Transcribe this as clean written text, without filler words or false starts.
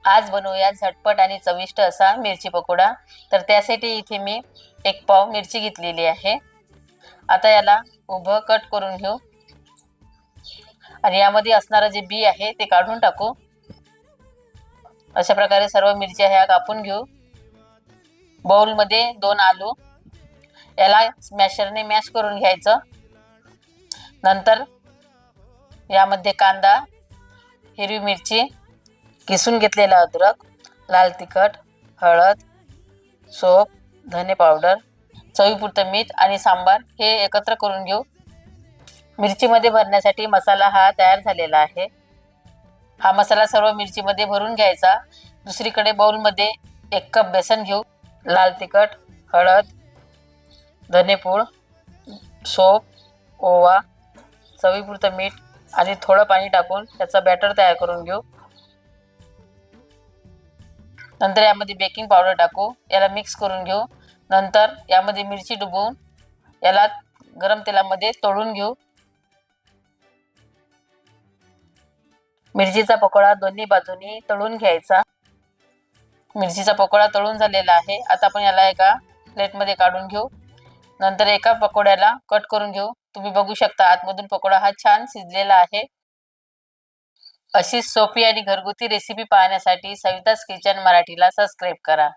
आज बनवूया झटपट आणि चविष्ट असा मिरची पकोडा। तर त्यासाठी इथे मी 1 पाव मिरची घेतलेली आहे। आता याला उभं कट करून घेऊ आणि यामध्ये असणारा जे बी आहे ते काढून टाकू। अशा प्रकारे सर्व मिरच्या ह्या कापून घेऊ। बाउल मध्ये 2 आलू, याला स्मॅशरने मॅश करून घ्यायचं। नंतर यामध्ये कांदा, हिरवी मिरची, किसून घेतलेला अद्रक, लाल तिखट, हळद, सोप, धने पावडर, चवीपुरतं मीठ आणि सांबार हे एकत्र करून घेऊ। मिरचीमध्ये भरण्यासाठी मसाला हा तयार झालेला आहे। हा मसाला सर्व मिरचीमध्ये भरून घ्यायचा। दुसरीकडे बाउलमध्ये 1 कप बेसन घेऊ। लाल तिखट, हळद, धनेपूड, सोप, ओवा, चवीपुरतं मीठ आणि थोडं पाणी टाकून त्याचा बॅटर तयार करून घेऊ। नंतर यामध्ये बेकिंग पावडर टाकू, याला मिक्स करून घेऊ। नंतर यामध्ये मिरची डुबवून याला गरम तेलामध्ये तळून घेऊ। मिरचीचा पकोडा दोन्ही बाजूनी तळून घ्यायचा। मिरचीचा पकोडा तळून झालेला आहे। आता आपण याला एका प्लेटमध्ये काढून घेऊ। नंतर एका पकोड्याला कट करून घेऊ। तुम्ही बघू शकता आतमधून पकोडा हा छान शिजलेला आहे। अशी सोपी आणि घरगुती रेसिपी पाहण्यासाठी सविताज किचन मराठीला सबस्क्राइब करा।